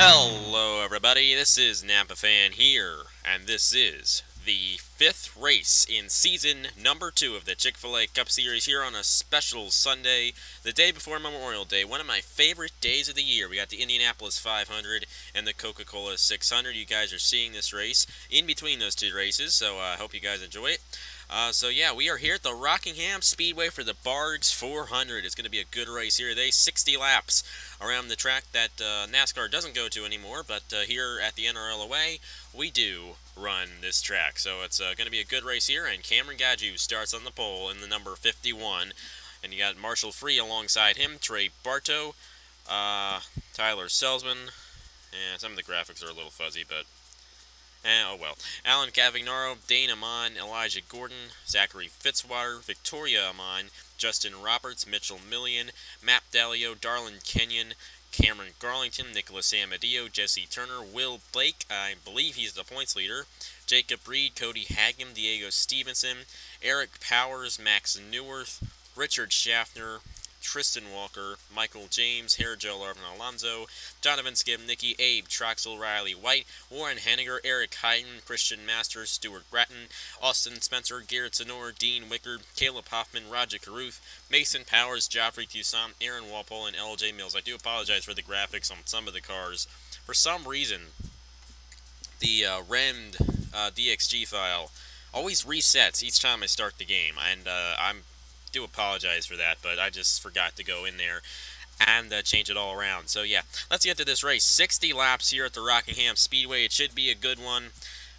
Hello everybody, this is Napa Fan here, and this is the 5th race in season number 2 of the Chick-fil-A Cup Series here on a special Sunday, the day before Memorial Day, one of my favorite days of the year. We got the Indianapolis 500 and the Coca-Cola 600. You guys are seeing this race in between those two races, so I hope you guys enjoy it. So yeah, we are here at the Rockingham Speedway for the Barq 400. It's going to be a good race here today. 60 laps around the track that NASCAR doesn't go to anymore, but here at the NRLOA, we do run this track. So it's going to be a good race here, and Cameron Gadju starts on the pole in the number 51. And you got Marshall Free alongside him, Trey Barto, Tyler Selzman. Some of the graphics are a little fuzzy, but oh well. Alan Cavagnaro, Dane Amon, Elijah Gordon, Zachary Fitzwater, Victoria Amon, Justin Roberts, Mitchell Millian, Matt Dalio, Darlin Kenyon, Cameron Garlington, Nicholas Amadio, Jesse Turner, Will Blake, I believe he's the points leader, Jacob Reed, Cody Hagem, Diego Stevenson, Eric Powers, Max Neuwirth, Richard Schaffner, Tristan Walker, Michael James, Joe Arvin Alonso, Donovan Skibnicki, Abe Troxel, Riley White, Warren Henniger, Eric Hyden, Christian Masters, Stuart Gratton, Austin Spencer, Garrett Sonor, Dean Wicker, Caleb Hoffman, Roger Caruth, Mason Powers, Joffrey Toussaint, Aaron Walpole, and LJ Mills. I do apologize for the graphics on some of the cars. For some reason, the REMD DXG file always resets each time I start the game, and I do apologize for that, but I just forgot to go in there and change it all around. So yeah, let's get to this race. 60 laps here at the Rockingham Speedway. It should be a good one,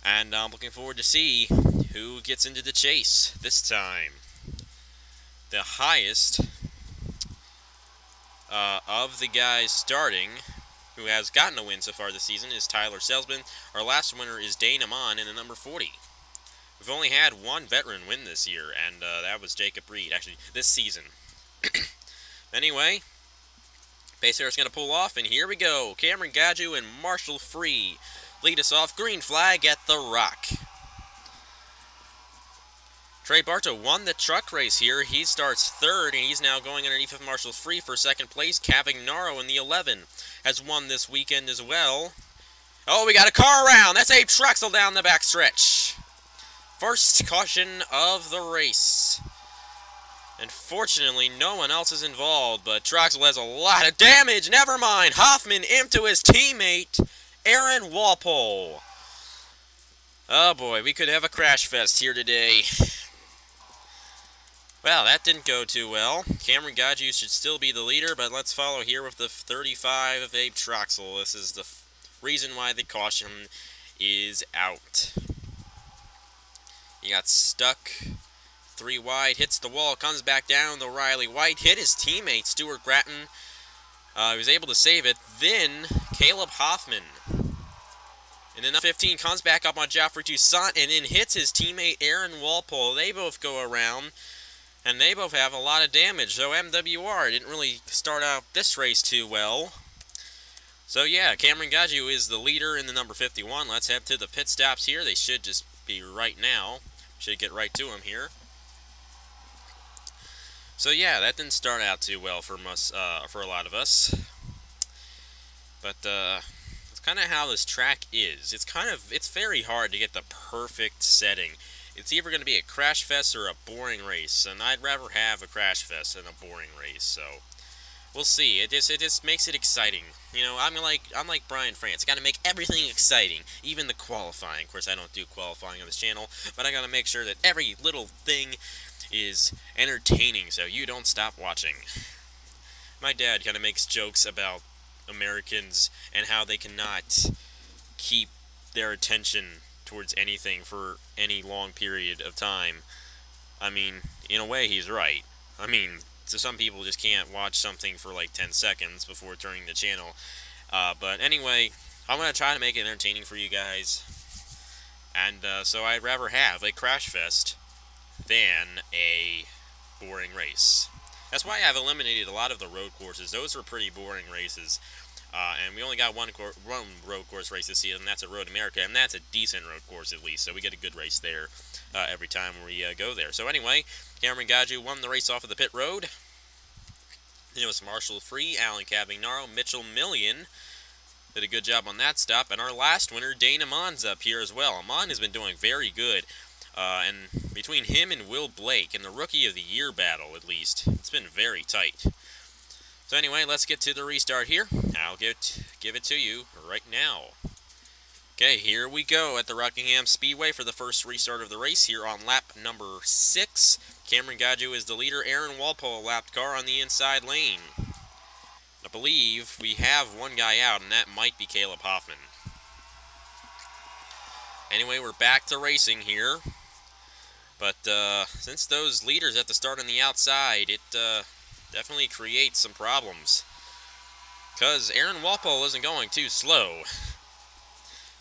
and I'm looking forward to see who gets into the chase this time. The highest of the guys starting who has gotten a win so far this season is Tyler Selzman. Our last winner is Dane Amon in the number 40. We've only had one veteran win this year, and that was Jacob Reed, actually, this season. Anyway, Pacehar's going to pull off, and here we go. Cameron Gadju and Marshall Free lead us off. Green flag at the Rock. Trey Barto won the truck race here. He starts third, and he's now going underneath of Marshall Free for second place. Cavagnaro in the 11 has won this weekend as well. Oh, we got a car around. That's Abe Troxel down the backstretch. First caution of the race. Unfortunately, no one else is involved, but Troxel has a lot of damage. Never mind. Hoffman into his teammate, Aaron Walpole. Oh boy, we could have a crash fest here today. Well, that didn't go too well. Cameron Gadju should still be the leader, but let's follow here with the 35 of Abe Troxel. This is the reason why the caution is out. He got stuck, 3 wide, hits the wall, comes back down. The Riley White hit his teammate, Stuart Gratton. He was able to save it. Then, Caleb Hoffman. And then 15 comes back up on Joffrey Toussaint and then hits his teammate, Aaron Walpole. They both go around, and they both have a lot of damage. So MWR didn't really start out this race too well. So yeah, Cameron Gadju is the leader in the number 51. Let's head to the pit stops here. They should just be right now. Should get right to him here. So yeah, that didn't start out too well for us, for a lot of us. But it's kind of how this track is. It's very hard to get the perfect setting. It's either going to be a crash fest or a boring race, and I'd rather have a crash fest than a boring race. So we'll see. It just makes it exciting. You know, I'm like Brian France. I got to make everything exciting, even the qualifying. Of course, I don't do qualifying on this channel, but I got to make sure that every little thing is entertaining, so you don't stop watching. My dad kind of makes jokes about Americans and how they cannot keep their attention towards anything for any long period of time. I mean, in a way, he's right. I mean, so some people just can't watch something for like 10 seconds before turning the channel. But anyway, I'm going to try to make it entertaining for you guys. And so I'd rather have a crash fest than a boring race. That's why I've eliminated a lot of the road courses. Those were pretty boring races. And we only got one road course race this season, and that's at Road America, and that's a decent road course at least, so we get a good race there every time we go there. So anyway, Cameron Gadju won the race off of the pit road. It was Marshall Free, Alan Cavagnaro, Mitchell Millian, Did a good job on that stop. And our last winner, Dane Amon's up here as well. Amon has been doing very good. And between him and Will Blake in the Rookie of the Year battle, at least, it's been very tight. So anyway, let's get to the restart here. I'll give it to you right now. Okay, here we go at the Rockingham Speedway for the first restart of the race here on lap number 6. Cameron Gadju is the leader. Aaron Walpole lapped car on the inside lane. I believe we have one guy out, and that might be Caleb Hoffman. Anyway, we're back to racing here. But since those leaders have to start on the outside, it definitely creates some problems. Because Aaron Walpole isn't going too slow.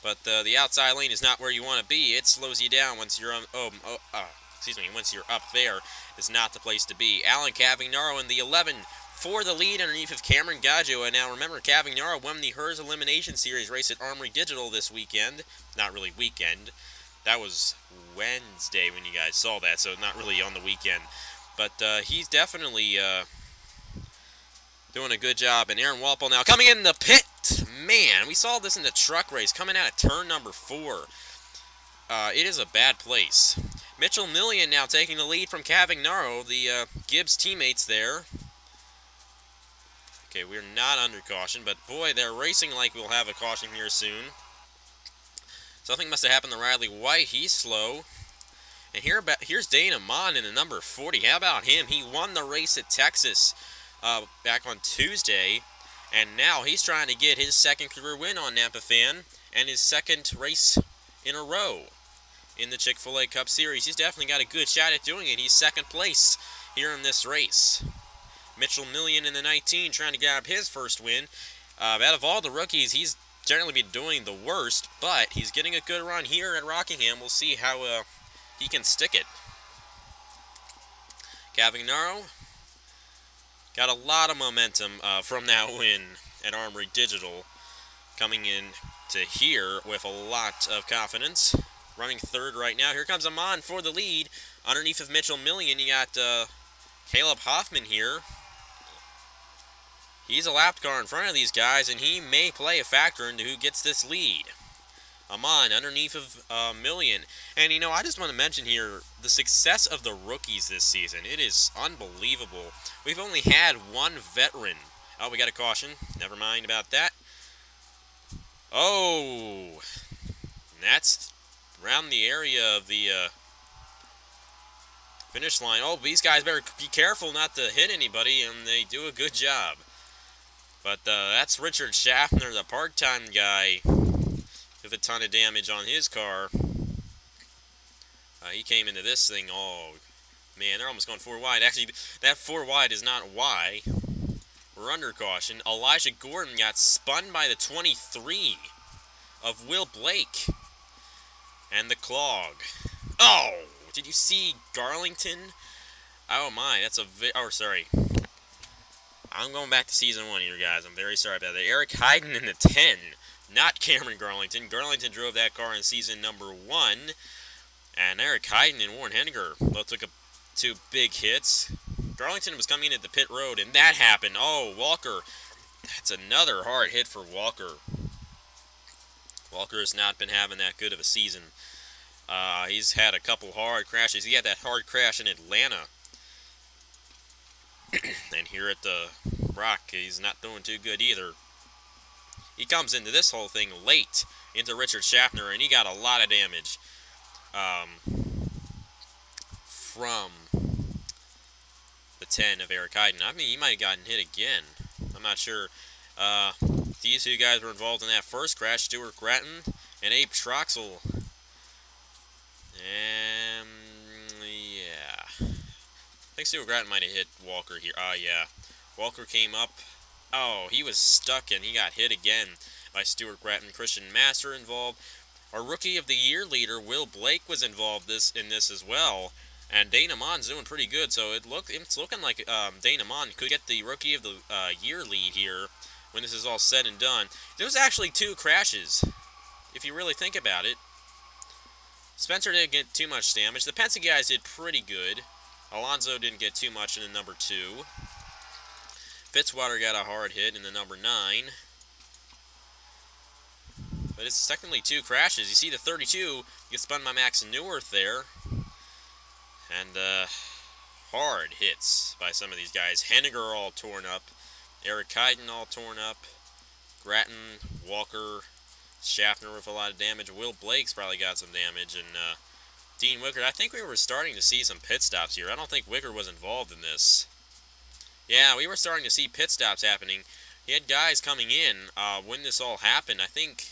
But the outside lane is not where you want to be. It slows you down once you're once you're up there. It's not the place to be. Alan Cavagnaro in the 11 for the lead underneath of Cameron Gadju. And now remember, Cavagnaro won the Hers Elimination Series race at Armory Digital this weekend. Not really weekend. That was Wednesday when you guys saw that, so not really on the weekend. But he's definitely doing a good job. And Aaron Walpole now coming in the pit. Man, we saw this in the truck race coming out of turn number 4. It is a bad place. Mitchell Millian now taking the lead from Cavagnaro, the Gibbs teammates there. Okay, we're not under caution, but boy, they're racing like we'll have a caution here soon. Something must have happened to Riley White. He's slow. And here's Dane Amon in the number 40. How about him? He won the race at Texas back on Tuesday. And now he's trying to get his second career win on Nampa Fan and his second race in a row in the Chick-fil-A Cup Series. He's definitely got a good shot at doing it. He's second place here in this race. Mitchell Millian in the 19 trying to grab his first win. Out of all the rookies, he's generally been doing the worst, but he's getting a good run here at Rockingham. We'll see how he can stick it. Cavagnaro got a lot of momentum from that win at Armory Digital, coming in to here with a lot of confidence. Running third right now. Here comes Amon for the lead. Underneath of Mitchell Millian, you got Caleb Hoffman here. He's a lap car in front of these guys, and he may play a factor into who gets this lead. Amon underneath of Millian. And, you know, I just want to mention here the success of the rookies this season. It is unbelievable. We've only had one veteran. Oh, we got a caution. Never mind about that. Oh, that's around the area of the finish line. Oh, these guys better be careful not to hit anybody, and they do a good job. But that's Richard Schaffner, the part-time guy, with a ton of damage on his car. He came into this thing, oh, man, they're almost going 4 wide. Actually, that 4 wide is not why. We're under caution. Elijah Gordon got spun by the 23 of Will Blake. And the clog. Oh, did you see Garlington? Oh, my, that's a sorry. I'm going back to season 1 here, guys. I'm very sorry about that. Eric Hayden in the 10. Not Cameron Garlington. Garlington drove that car in season number 1. And Eric Hayden and Warren Henniger both took 2 big hits. Garlington was coming into the pit road, and that happened. Oh, Walker. That's another hard hit for Walker. Walker has not been having that good of a season. He's had a couple hard crashes. He had that hard crash in Atlanta. And here at the Rock, he's not doing too good either. He comes into this whole thing late into Richard Schaffner, and he got a lot of damage from the 10 of Eric Hayden. I mean, he might have gotten hit again. I'm not sure. These 2 guys were involved in that first crash, Stuart Gratton and Abe Troxel. And, yeah. I think Stuart Gratton might have hit Walker here. Yeah. Walker came up. Oh, he was stuck, and he got hit again by Stuart Gratton. Christian Master involved. Our Rookie of the Year leader, Will Blake, was involved in this as well. And Dane Amon's doing pretty good, so it's looking like Dane Amon could get the Rookie of the Year lead here when this is all said and done. There was actually 2 crashes, if you really think about it. Spencer didn't get too much damage. The Penske guys did pretty good. Alonso didn't get too much in the number 2. Fitzwater got a hard hit in the number 9. but it's technically 2 crashes. You see the 32 gets spun by Max Newirth there. And, hard hits by some of these guys. Henniger all torn up. Eric Heiden all torn up. Grattan, Walker, Schaffner with a lot of damage. Will Blake's probably got some damage. And, Dean Wickert, I think we were starting to see some pit stops here. I don't think Wickert was involved in this. Yeah, we were starting to see pit stops happening. He had guys coming in when this all happened. I think,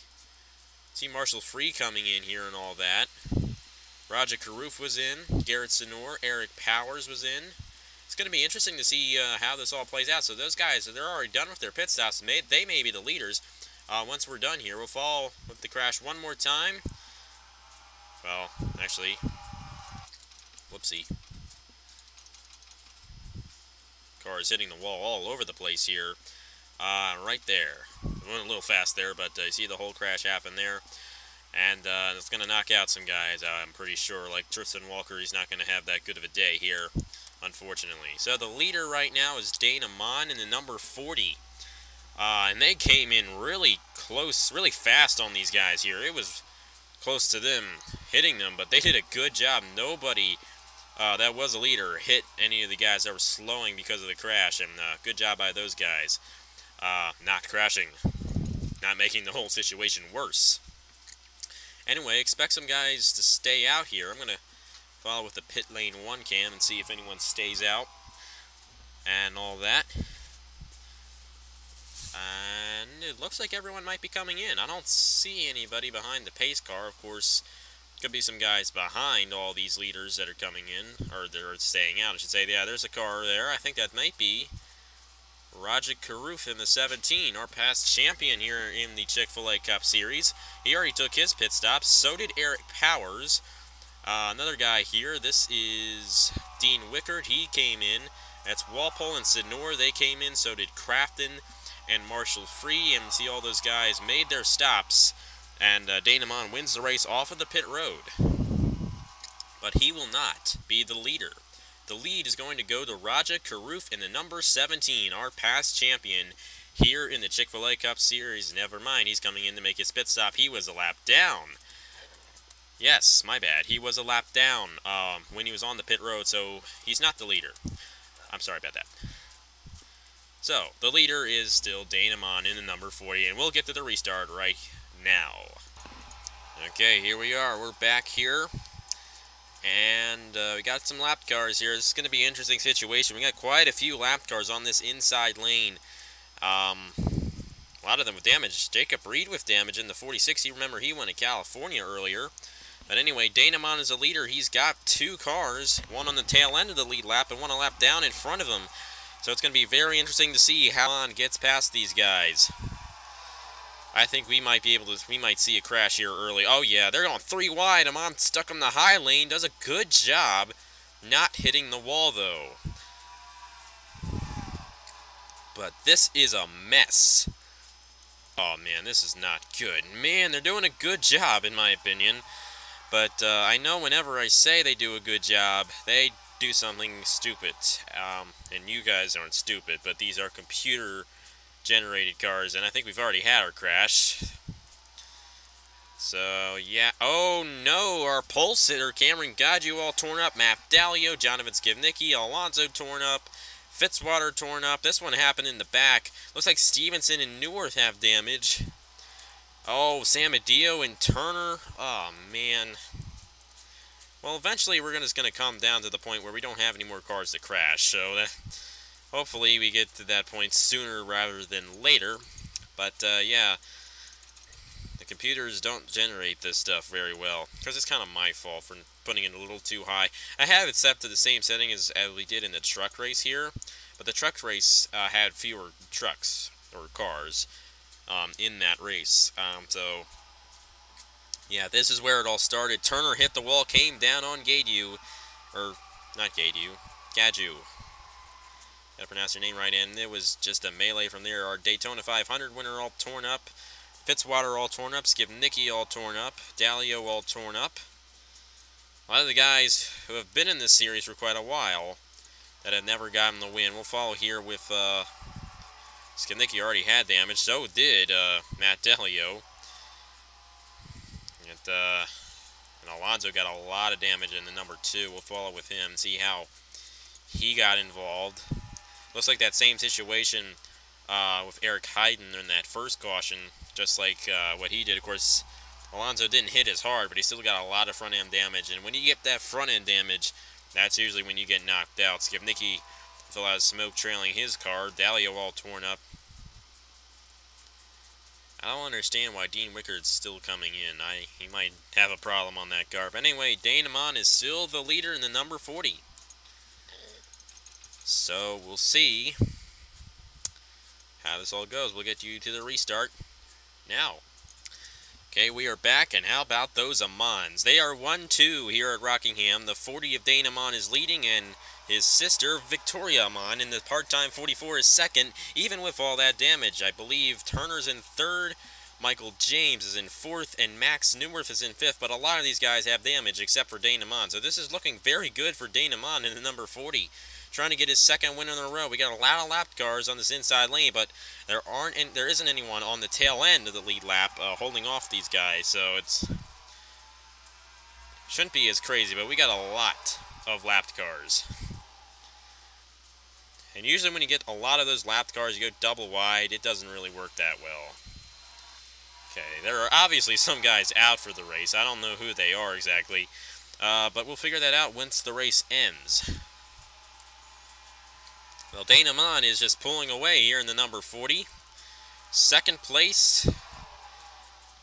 see Marshall Free coming in here and all that. Roger Carruth was in. Garrett Senor. Eric Powers was in. It's going to be interesting to see how this all plays out. So those guys, they're already done with their pit stops. They may be the leaders. Once we're done here, we'll follow with the crash one more time. Well, actually, whoopsie. Car is hitting the wall all over the place here. Right there. Went a little fast there, but you see the whole crash happen there. And it's going to knock out some guys, I'm pretty sure. Like Tristan Walker, he's not going to have that good of a day here, unfortunately. So the leader right now is Dana Mon in the number 40. And they came in really close, really fast on these guys here. It was close to them hitting them, but they did a good job. Nobody that was a leader hit any of the guys that were slowing because of the crash. And good job by those guys. Not crashing. Not making the whole situation worse. Anyway, expect some guys to stay out here. I'm going to follow with the pit lane 1 cam and see if anyone stays out and all that. And it looks like everyone might be coming in. I don't see anybody behind the pace car. Of course, could be some guys behind all these leaders that are coming in, or they're staying out, I should say. Yeah, there's a car there. I think that might be Roger Carruth in the 17, our past champion here in the Chick-fil-A Cup Series. He already took his pit stops. So did Eric Powers. Another guy here. This is Dean Wickert. He came in. That's Walpole and Senor. They came in. So did Crafton and Marshall Free. And see all those guys made their stops. And Dana Mon wins the race off of the pit road. But he will not be the leader. The lead is going to go to Roger Carruth in the number 17, our past champion here in the Chick-fil-A Cup Series. Never mind, he's coming in to make his pit stop. He was a lap down. Yes, my bad. He was a lap down when he was on the pit road, so he's not the leader. I'm sorry about that. So, the leader is still Dana Mon in the number 40, and we'll get to the restart right now. Okay, here we are. We're back here. And we got some lap cars here. This is going to be an interesting situation. We got quite a few lap cars on this inside lane. A lot of them with damage. Jacob Reed with damage in the 46. You remember he went to California earlier. But anyway, Dana Mon is a leader. He's got 2 cars. One on the tail end of the lead lap and one a lap down in front of him. So it's going to be very interesting to see how on gets past these guys. I think we might be able to, we might see a crash here early. Oh yeah, they're going 3 wide. Amon stuck in the high lane. Does a good job not hitting the wall though. But this is a mess. Oh man, this is not good. Man, they're doing a good job in my opinion. But I know whenever I say they do a good job, they do something stupid. And you guys aren't stupid, but these are computer generated cars, and I think we've already had our crash. So, yeah. Oh, no. Our pole sitter, Cameron Gadju, all torn up. Matt Dalio, Jonathan Skivnicki, Alonso torn up. Fitzwater torn up. This one happened in the back. Looks like Stevenson and Newirth have damage. Oh, Sam Adio and Turner. Oh, man. Well, eventually we're just going to come down to the point where we don't have any more cars to crash. So, hopefully we get to that point sooner rather than later. But, yeah, the computers don't generate this stuff very well. Because it's kind of my fault for putting it a little too high. I have it set to the same setting as we did in the truck race here. But the truck race had fewer trucks, or cars, in that race. So, yeah, this is where it all started. Turner hit the wall, came down on Gadju. Or, not Gadju, Gadju. Gotta pronounce your name right, and it was just a melee from there. Our Daytona 500 winner all torn up. Fitzwater all torn up. Skivnicki all torn up. Dalio all torn up. A lot of the guys who have been in this series for quite a while that have never gotten the win. We'll follow here with Skivnicki already had damage. So did Matt Dalio. and Alonso got a lot of damage in the number 2. We'll follow with him, see how he got involved. Looks like that same situation with Eric Heiden in that first caution, just like what he did. Of course, Alonso didn't hit as hard, but he still got a lot of front-end damage. And when you get that front-end damage, that's usually when you get knocked out. Skibnicki with a lot of smoke trailing his car. Dalio all torn up. I don't understand why Dean Wickard's still coming in. He might have a problem on that car. But anyway, Dane Amon is still the leader in the number 40. So we'll see how this all goes. We'll get you to the restart now. Okay, we are back, and how about those Amons? They are 1-2 here at Rockingham. The 40 of Dane Amon is leading, and his sister, Victoria Amon, in the part-time 44 is second, even with all that damage. I believe Turner's in third, Michael James is in fourth, and Max Newworth is in fifth, but a lot of these guys have damage except for Dane Amon. So this is looking very good for Dane Amon in the number 40. Trying to get his second win in a row. We got a lot of lap cars on this inside lane, but there isn't anyone on the tail end of the lead lap holding off these guys, so it's shouldn't be as crazy, but we got a lot of lapped cars. And usually when you get a lot of those lapped cars, you go double wide, it doesn't really work that well. Okay, there are obviously some guys out for the race. I don't know who they are exactly, but we'll figure that out once the race ends. Well, Dane Amon is just pulling away here in the number 40. Second place.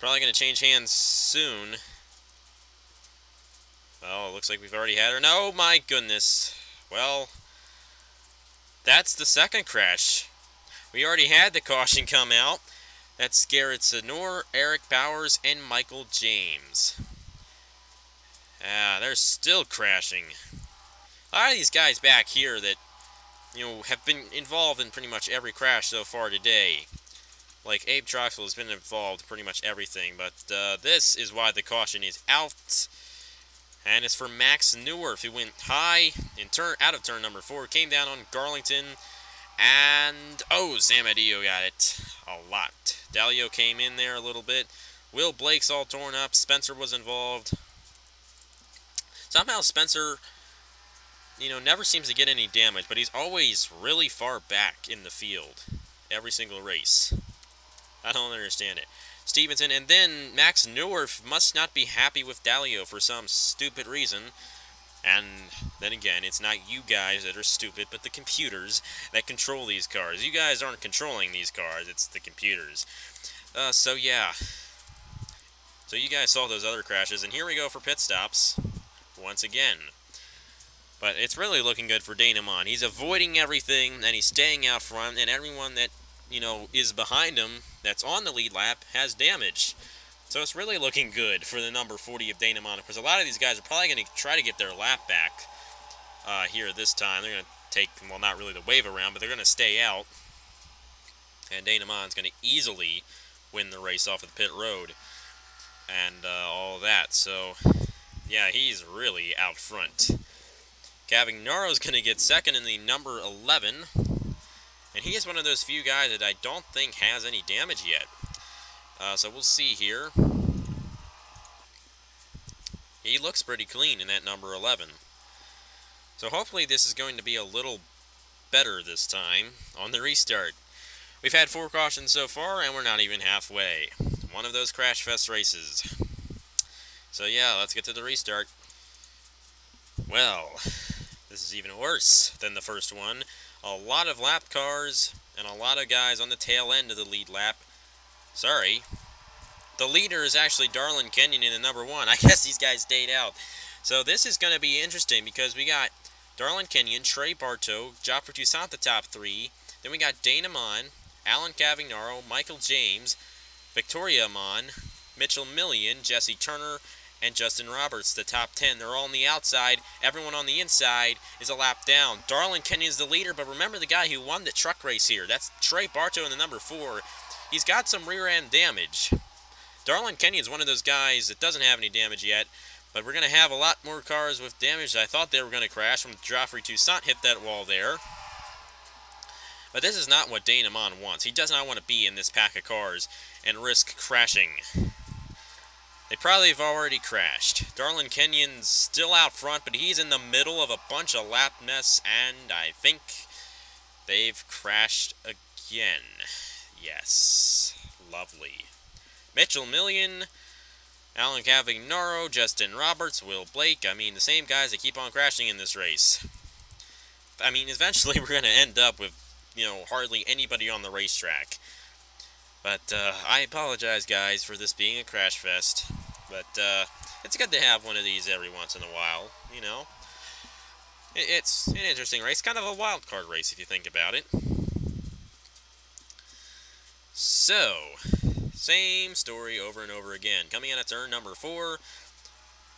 Probably going to change hands soon. Well, it looks like we've already had her. No, my goodness. Well, that's the second crash. We already had the caution come out. That's Garrett Senor, Eric Bowers, and Michael James. They're still crashing. A lot of these guys back here that have been involved in pretty much every crash so far today. Like Abe Troxel has been involved pretty much everything, but this is why the caution is out. And it's for Max Newworth, who went high in out of turn number 4, came down on Garlington, and Sam Adillo got it a lot. Dalio came in there a little bit. Will Blake's all torn up. Spencer was involved. Somehow Spencer never seems to get any damage, but he's always really far back in the field every single race. I don't understand it. Stevenson, and then Max Newworth must not be happy with Dalio for some stupid reason. And then again, it's not you guys that are stupid, but the computers that control these cars. You guys aren't controlling these cars, it's the computers. So yeah. So you guys saw those other crashes, and here we go for pit stops once again. But it's really looking good for Dane Amon. He's avoiding everything, and he's staying out front, and everyone that, is behind him, that's on the lead lap, has damage. So it's really looking good for the number 40 of Dane Amon. Because a lot of these guys are probably going to try to get their lap back here this time. They're going to take, well, not really the wave around, but they're going to stay out. And Dane Amon's going to easily win the race off of the pit road. And all that. So, yeah, he's really out front. Cavagnaro's going to get second in the number 11. And he is one of those few guys that I don't think has any damage yet. So we'll see here. He looks pretty clean in that number 11. So hopefully this is going to be a little better this time on the restart. We've had 4 cautions so far, and we're not even halfway. One of those Crash Fest races. So yeah, let's get to the restart. Well, this is even worse than the first one. A lot of lap cars and a lot of guys on the tail end of the lead lap. Sorry. The leader is actually Darlin Kenyon in the number 1. I guess these guys stayed out. So this is going to be interesting because we got Darlin Kenyon, Trey Bartow, Joffrey Toussaint the top 3. Then we got Dane Amon, Alan Cavagnaro, Michael James, Victoria Amon, Mitchell Millian, Jesse Turner, and Justin Roberts, the top 10. They're all on the outside. Everyone on the inside is a lap down. Darlin Kenyon's the leader, but remember the guy who won the truck race here. That's Trey Bartow in the number 4. He's got some rear-end damage. Darlin Kenyon's one of those guys that doesn't have any damage yet, but we're going to have a lot more cars with damage. I thought they were going to crash when Joffrey Toussaint hit that wall there. But this is not what Dane Amon wants. He does not want to be in this pack of cars and risk crashing. They probably have already crashed. Darlin Kenyon's still out front, but he's in the middle of a bunch of lap mess, and I think they've crashed again. Yes. Lovely. Mitchell Million, Alan Cavagnaro, Justin Roberts, Will Blake. I mean, the same guys that keep on crashing in this race. I mean, eventually we're going to end up with, hardly anybody on the racetrack. But I apologize, guys, for this being a crash fest. But it's good to have one of these every once in a while, It's an interesting race, kind of a wild card race if you think about it. So, same story over and over again. Coming out of turn number 4,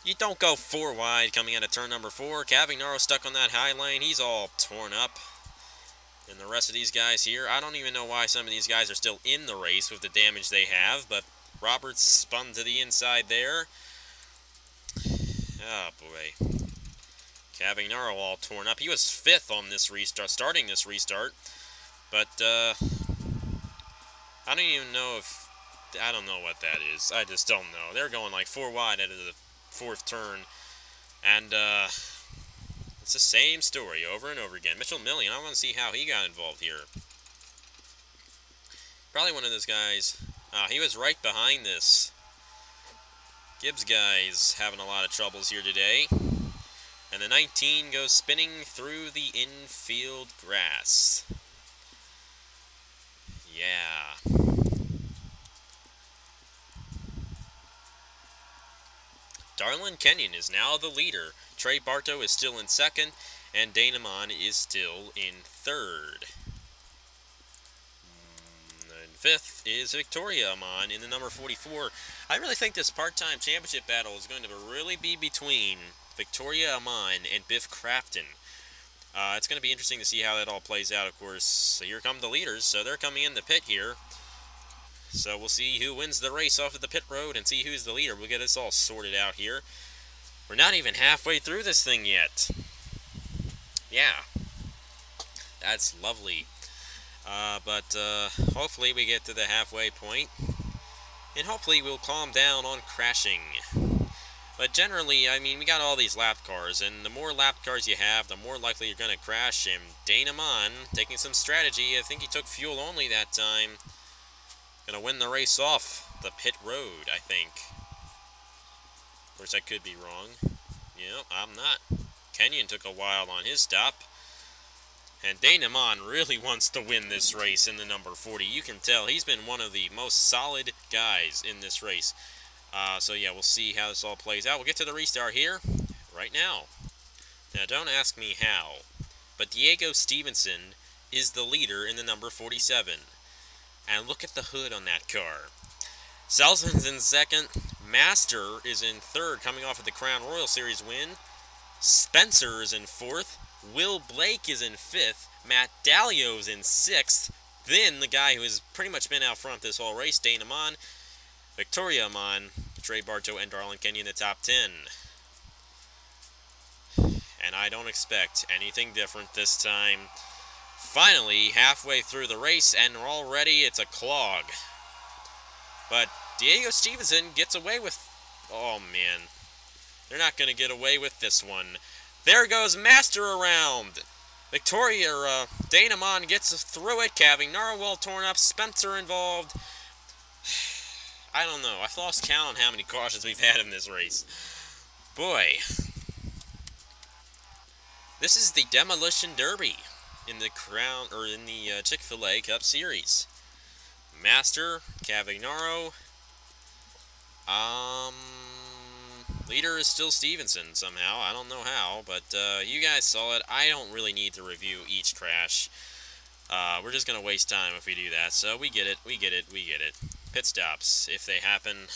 you don't go 4 wide coming out of turn number 4. Cavagnaro stuck on that high lane. He's all torn up. And the rest of these guys here, I don't even know why some of these guys are still in the race with the damage they have, but Roberts spun to the inside there. Oh, boy. Cavagnaro all torn up. He was 5th on this restart, starting this restart. But, I don't even know if... I don't know what that is. I just don't know. They're going like 4 wide out of the 4th turn. And, it's the same story over and over again. Mitchell Million, I want to see how he got involved here. Probably one of those guys. He was right behind this. Gibbs guy's having a lot of troubles here today. And the 19 goes spinning through the infield grass. Yeah. Darlin Kenyon is now the leader. Trey Barto is still in 2nd, and Dana Mon is still in 3rd. And 5th is Victoria Amon in the number 44. I really think this part-time championship battle is going to really be between Victoria Amon and Biff Crafton. It's going to be interesting to see how that all plays out, of course. So here come the leaders, so they're coming in the pit here. So we'll see who wins the race off of the pit road and see who's the leader. We'll get this all sorted out here. We're not even halfway through this thing yet. Yeah. That's lovely. But hopefully we get to the halfway point. And hopefully we'll calm down on crashing. But generally, I mean, we got all these lap cars. And the more lap cars you have, the more likely you're going to crash. And Dana Mon, taking some strategy, I think he took fuel only that time. Gonna win the race off the pit road, I think. Of course, I could be wrong. Yeah, I'm not. Kenyon took a while on his stop. And Dana Mon really wants to win this race in the number 40. You can tell he's been one of the most solid guys in this race. So yeah, we'll see how this all plays out. We'll get to the restart here right now. Now, don't ask me how, but Diego Stevenson is the leader in the number 47. And look at the hood on that car. Salzman's in 2nd. Master is in 3rd, coming off of the Crown Royal Series win. Spencer is in 4th. Will Blake is in 5th. Matt Dallio's in 6th. Then the guy who has pretty much been out front this whole race, Dana Mon, Victoria Amon, Trey Barto, and Darlin Kenyon in the top 10. And I don't expect anything different this time. Finally, halfway through the race, and already it's a clog. But Diego Stevenson gets away with... Oh, man. They're not going to get away with this one. There goes Master around. Dana Mon gets through it. Cavagnaro well torn up. Spencer involved. I don't know. I've lost count on how many cautions we've had in this race. Boy. This is the Demolition Derby in the Chick-fil-A Cup Series. Master, Cavagnaro. Leader is still Stevenson somehow. I don't know how, but you guys saw it. I don't really need to review each crash. We're just going to waste time if we do that. So we get it. Pit stops, if they happen.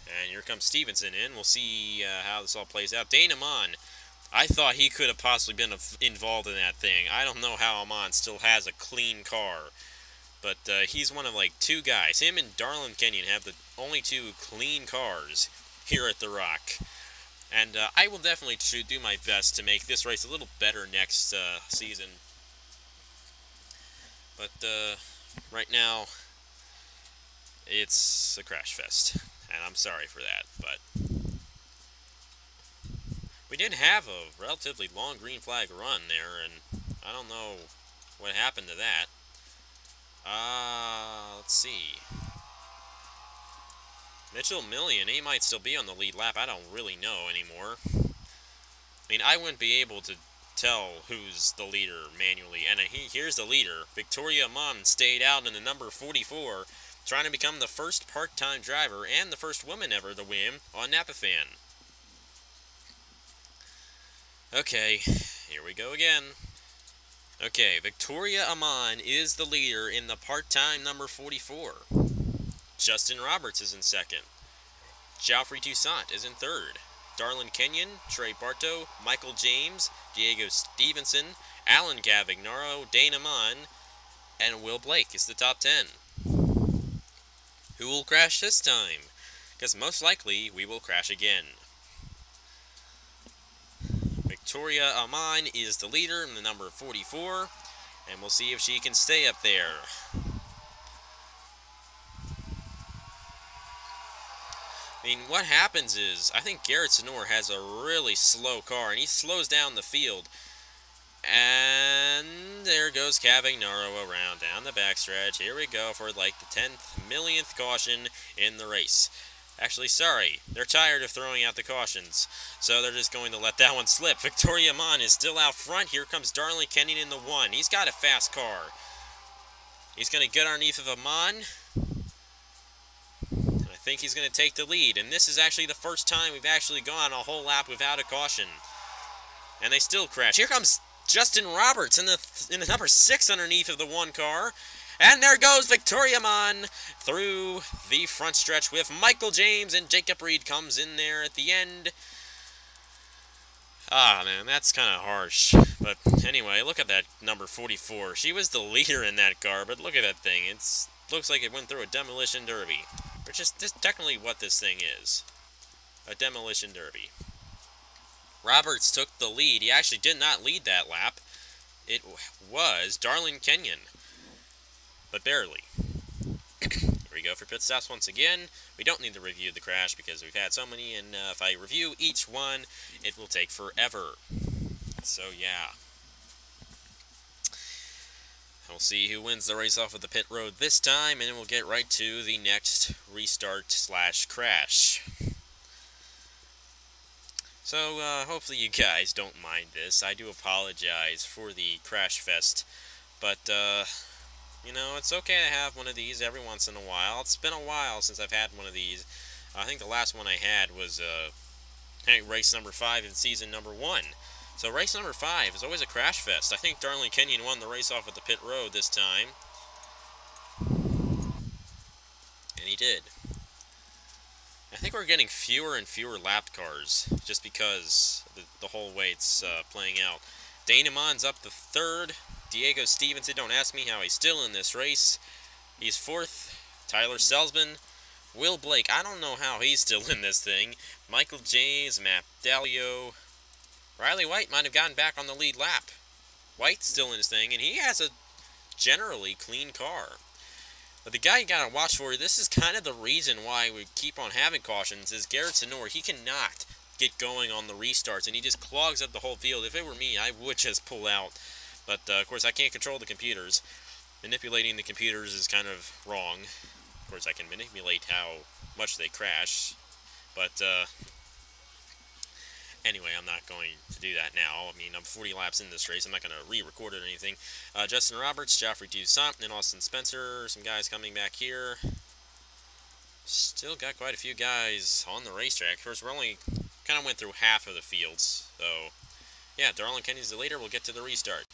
And here comes Stevenson in. We'll see how this all plays out. Dana Mon. I thought he could have possibly been involved in that thing. I don't know how Amon still has a clean car. But he's one of like 2 guys. Him and Darlin Kenyon have the only 2 clean cars here at the Rock. And I will definitely do my best to make this race a little better next season. But right now, it's a crash fest. And I'm sorry for that, but we did have a relatively long green flag run there, and I don't know what happened to that. Let's see. Mitchell Millian, he might still be on the lead lap. I don't really know anymore. I mean, I wouldn't be able to tell who's the leader manually. And here's the leader. Victoria Amon stayed out in the number 44, trying to become the first part-time driver and the first woman ever to win on NAPAFan. Okay, here we go again. Okay, Victoria Amon is the leader in the part-time number 44. Justin Roberts is in second. Geoffrey Toussaint is in third. Darlin Kenyon, Trey Barto, Michael James, Diego Stevenson, Alan Gavignaro, Dane Amon, and Will Blake is the top 10. Who will crash this time? Because most likely we will crash again. Victoria Amon is the leader in the number 44, and we'll see if she can stay up there. I mean, what happens is, I think Garrett Sonor has a really slow car, and he slows down the field. And there goes Gavignaro around down the backstretch. Here we go for like the 10th millionth caution in the race. Actually, sorry, they're tired of throwing out the cautions, so they're just going to let that one slip. Victoria Amon is still out front. Here comes Darlin Kenyon in the 1. He's got a fast car. He's going to get underneath of Amon. I think he's going to take the lead, and this is actually the first time we've actually gone a whole lap without a caution. And they still crash. Here comes Justin Roberts in the number 6 underneath of the 1 car. And there goes Victoria Amon through the front stretch with Michael James, and Jacob Reed comes in there at the end. Ah, man, that's kind of harsh. But anyway, look at that number 44. She was the leader in that car, but look at that thing. It looks like it went through a demolition derby. Which is technically what this thing is. A demolition derby. Roberts took the lead. He actually did not lead that lap. It was Darlin Kenyon. But barely. Here we go for pit stops once again. We don't need to review the crash because we've had so many, and if I review each one, it will take forever. So yeah. We'll see who wins the race off of the pit road this time, and then we'll get right to the next restart/crash. So, hopefully you guys don't mind this. I do apologize for the crash fest, but, you know, it's okay to have one of these every once in a while. It's been a while since I've had one of these. I think the last one I had was, race number 5 in season number 1. So race number 5 is always a crash fest. I think Darlin Kenyon won the race off at the pit road this time. And he did. I think we're getting fewer and fewer lap cars, just because of the whole way it's playing out. Dane Amon's up the 3rd. Diego Stevenson, don't ask me how he's still in this race. He's 4th. Tyler Selsman. Will Blake, I don't know how he's still in this thing. Michael James, Matt Dalio. Riley White might have gotten back on the lead lap. White's still in his thing, and he has a generally clean car. But the guy you gotta watch for, this is kind of the reason why we keep on having cautions, is Garrett Sonor. He cannot get going on the restarts, and he just clogs up the whole field. If it were me, I would just pull out. But, of course, I can't control the computers. Manipulating the computers is kind of wrong. Of course, I can manipulate how much they crash. But, anyway, I'm not going to do that now. I mean, I'm 40 laps in this race. I'm not going to re-record it or anything. Justin Roberts, Geoffrey Toussaint, and Austin Spencer. Some guys coming back here. Still got quite a few guys on the racetrack. Of course, we're only kind of went through half of the fields. So, yeah, Darlin Kenny's the leader. We'll get to the restart.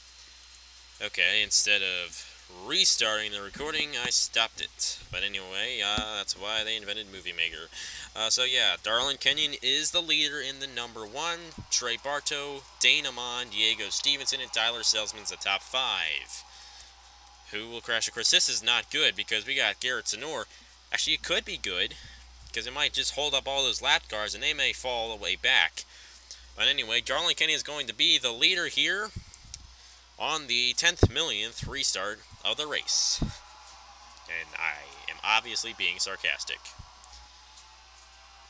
Okay, instead of restarting the recording, I stopped it. But anyway, that's why they invented Movie Maker. So yeah, Darlin Kenyon is the leader in the number 1. Trey Barto, Dane Amon, Diego Stevenson, and Tyler Selsman's the top 5. Who will crash? Of course, this is not good because we got Garrett Sonor. Actually, it could be good because it might just hold up all those lap cars and they may fall away back. But anyway, Darlin Kenyon is going to be the leader here on the 10th millionth restart of the race. And I am obviously being sarcastic.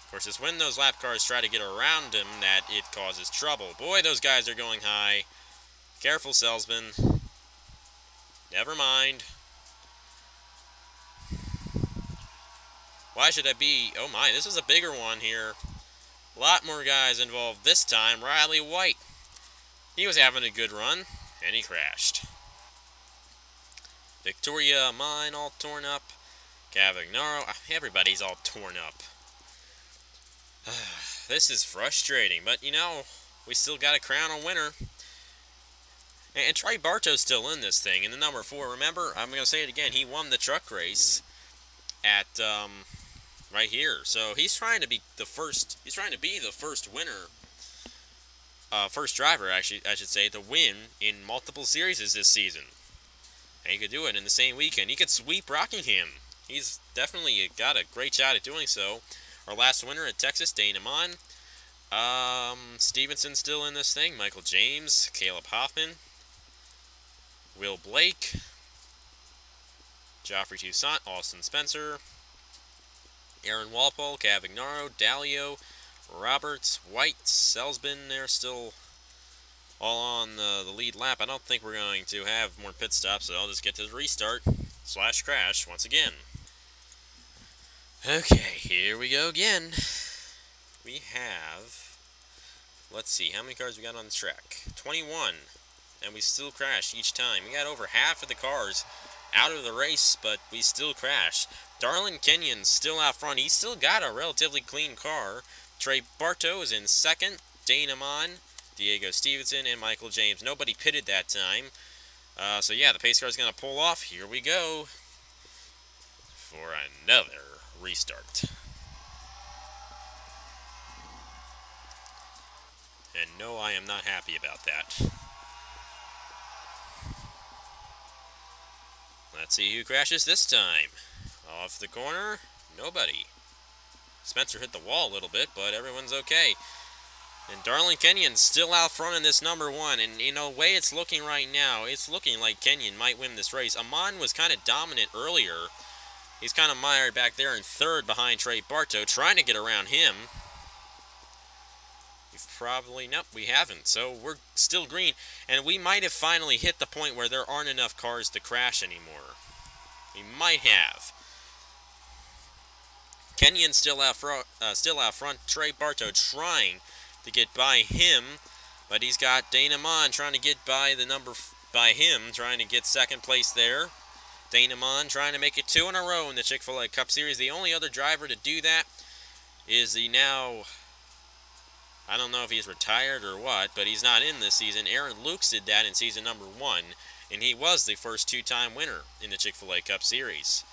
Of course, it's when those lap cars try to get around him that it causes trouble. Boy, those guys are going high. Careful, salesman. Never mind. Why should I be... Oh my, this is a bigger one here. A lot more guys involved this time. Riley White. He was having a good run, and he crashed. Victoria Mine all torn up. Cavagnaro. Everybody's all torn up. This is frustrating, but you know, we still got to crown a winner. And Trey Bartow's still in this thing in the number 4. Remember, I'm going to say it again, he won the truck race at right here. So he's trying to be the first. He's trying to be the first winner, first driver, actually, I should say, to win in multiple series this season. And he could do it in the same weekend. He could sweep Rockingham. He's definitely got a great shot at doing so. Our last winner at Texas, Dana Mon. Stevenson's still in this thing. Michael James, Caleb Hoffman, Will Blake, Joffrey Toussaint, Austin Spencer, Aaron Walpole, Cavagnaro, Dalio, Roberts, White, Selsbin. They're still all on the lead lap. I don't think we're going to have more pit stops, so I'll just get to the restart / crash once again. Okay, here we go again. We have, let's see, how many cars we got on the track? 21, and we still crash each time. We got over half of the cars out of the race, but we still crash. Darlin Kenyon's still out front. He's still got a relatively clean car. Trey Bartow is in second. Dana Mon, Diego Stevenson, and Michael James. Nobody pitted that time. So yeah, the pace car is going to pull off. Here we go for another restart. And no, I am not happy about that. Let's see who crashes this time. Off the corner, nobody. Spencer hit the wall a little bit, but everyone's okay. And Darlin Kenyon's still out front in this number 1. And you know, the way it's looking right now, it's looking like Kenyon might win this race. Amon was kind of dominant earlier. He's kind of mired back there in third behind Trey Bartow, trying to get around him. We've probably... Nope, we haven't. So we're still green. And we might have finally hit the point where there aren't enough cars to crash anymore. We might have. Kenyon's still out front. Trey Bartow trying to get by him, but he's got Dana Mon trying to get by him, trying to get second place there. Dana Mon trying to make it 2 in a row in the Chick-fil-A Cup Series. The only other driver to do that is the now, I don't know if he's retired or what, but he's not in this season. Aaron Lukes did that in season number 1, and he was the first 2-time winner in the Chick-fil-A Cup Series.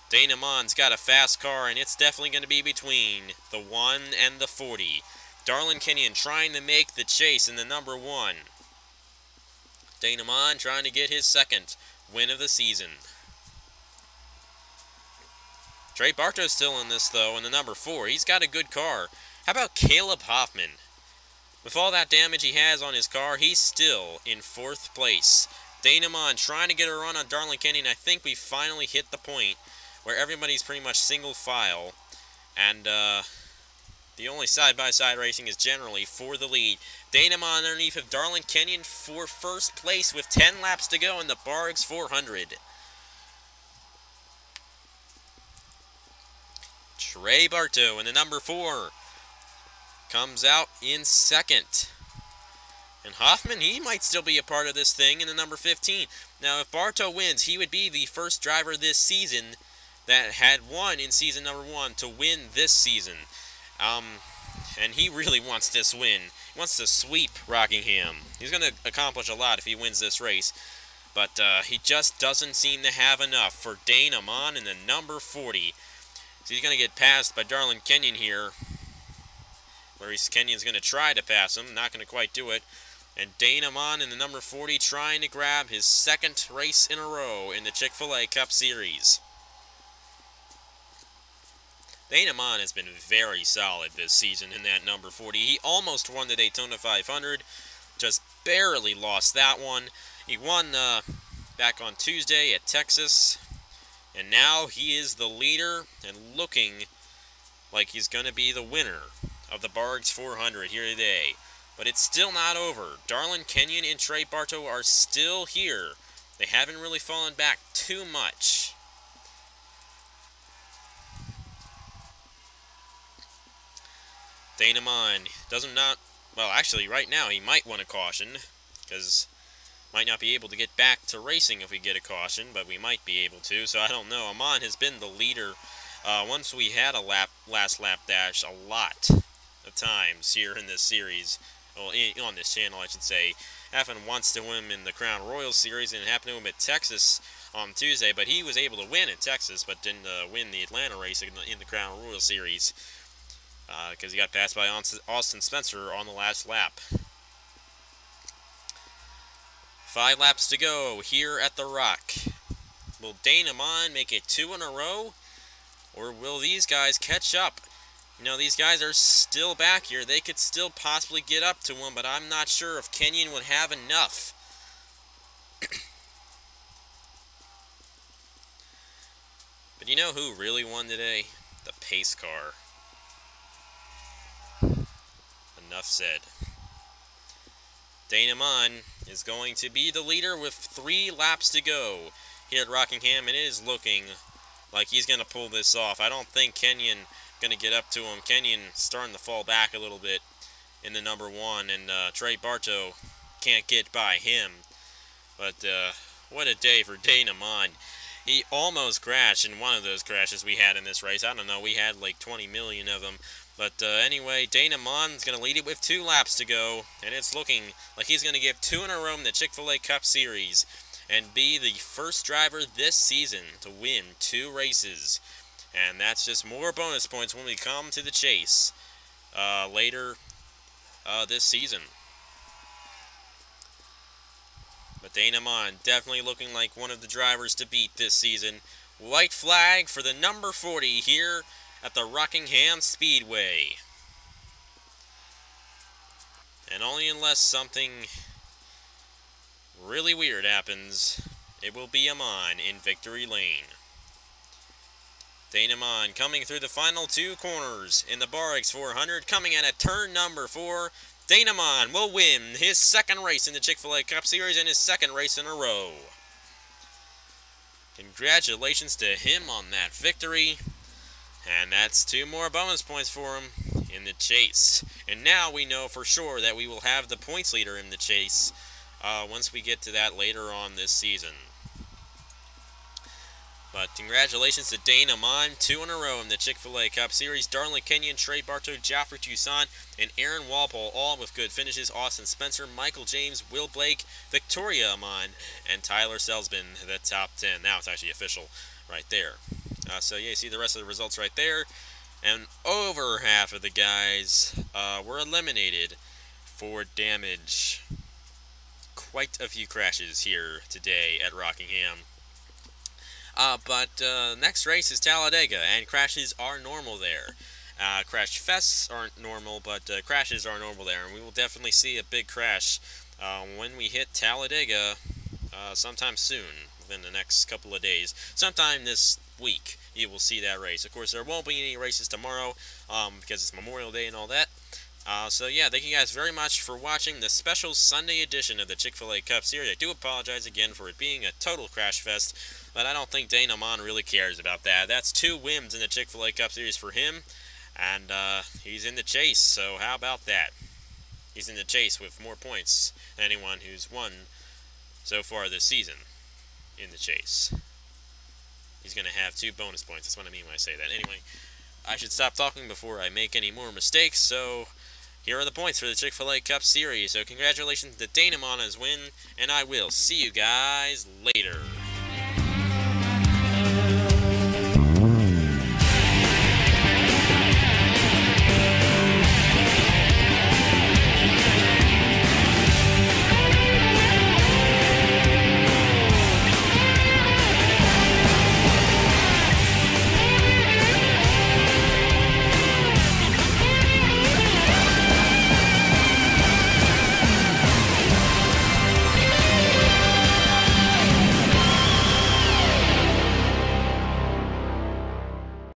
Dana Mon's got a fast car, and it's definitely going to be between the 1 and the 40. Darlin Kenyon trying to make the chase in the number 1. Dana Mon trying to get his second win of the season. Trey Bartow's still in this, though, in the number 4. He's got a good car. How about Caleb Hoffman? With all that damage he has on his car, he's still in 4th place. Dana Mon trying to get a run on Darlin Kenyon. I think we finally hit the point where everybody's pretty much single file, and the only side-by-side racing is generally for the lead. Dana Mon underneath of Darlin Kenyon for first place with 10 laps to go in the Barq's 400. Trey Bartow in the number 4 comes out in second. And Hoffman, he might still be a part of this thing in the number 15. Now, if Bartow wins, he would be the first driver this season that had won in season number 1 to win this season. And he really wants this win. He wants to sweep Rockingham. He's going to accomplish a lot if he wins this race. But he just doesn't seem to have enough for Dana Mon in the number 40. So he's going to get passed by Darlin Kenyon here. Where Kenyon's going to try to pass him. Not going to quite do it. And Dana Mon in the number 40 trying to grab his second race in a row in the Chick-fil-A Cup Series. Dana Mon has been very solid this season in that number 40. He almost won the Daytona 500, just barely lost that one. He won back on Tuesday at Texas, and now he is the leader and looking like he's going to be the winner of the Barq 400 here today. But it's still not over. Darlin Kenyon and Trey Barto are still here. They haven't really fallen back too much. Dana Mon well, actually, right now he might want a caution, because might not be able to get back to racing if we get a caution, but we might be able to, so I don't know. Amon has been the leader once we had a last lap dash a lot of times here in this series. Well, on this channel, I should say. Happened once to him in the Crown Royal Series, and it happened to him at Texas on Tuesday, but he was able to win at Texas, but didn't win the Atlanta race in the Crown Royal Series, because he got passed by Austin Spencer on the last lap. 5 laps to go here at the Rock. Will Dana Mon make it 2 in a row, or will these guys catch up? You know, these guys are still back here. They could still possibly get up to him, but I'm not sure if Kenyon would have enough. But you know who really won today? The pace car. Enough said. Dana Mon is going to be the leader with 3 laps to go here at Rockingham, and it is looking like he's going to pull this off. I don't think Kenyon going to get up to him. Kenyon starting to fall back a little bit in the number 1, and Trey Barto can't get by him. But what a day for Dana Mon. He almost crashed in one of those crashes we had in this race. I don't know, we had like 20 million of them. But anyway, Dana Mon's going to lead it with 2 laps to go, and it's looking like he's going to give 2 in a row in the Chick-fil-A Cup Series and be the first driver this season to win 2 races. And that's just more bonus points when we come to the chase later this season. But Dana Mon definitely looking like one of the drivers to beat this season. White flag for the number 40 here at the Rockingham Speedway. And only unless something really weird happens, it will be Amon in victory lane. Dana Mon coming through the final 2 corners in the Barq 400, coming in at turn number 4. Dana Mon will win his 2nd race in the Chick-fil-A Cup Series and his 2nd race in a row. Congratulations to him on that victory. And that's 2 more bonus points for him in the chase. And now we know for sure that we will have the points leader in the chase once we get to that later on this season. But congratulations to Dana Mon, 2 in a row in the Chick-fil-A Cup Series. Darlin Kenyon, Trey Barto, Joffrey Toussaint, and Aaron Walpole, all with good finishes. Austin Spencer, Michael James, Will Blake, Victoria Amon, and Tyler Selsman, the top 10. Now it's actually official right there. So yeah, you see the rest of the results right there. And over half of the guys were eliminated for damage. Quite a few crashes here today at Rockingham. But next race is Talladega, and crashes are normal there. Crash fests aren't normal, but crashes are normal there, and we will definitely see a big crash when we hit Talladega sometime soon, within the next couple of days. Sometime this week, you will see that race. Of course, there won't be any races tomorrow because it's Memorial Day and all that. So yeah, thank you guys very much for watching the special Sunday edition of the Chick-fil-A Cup Series. I do apologize again for it being a total crash fest, but I don't think Dana Mon really cares about that. That's 2 wins in the Chick-fil-A Cup Series for him, and he's in the chase, so how about that? He's in the chase with more points than anyone who's won so far this season in the chase. He's going to have 2 bonus points. That's what I mean when I say that. Anyway, I should stop talking before I make any more mistakes, so here are the points for the Chick-fil-A Cup Series. So congratulations to Dana Mon on his win, and I will see you guys later.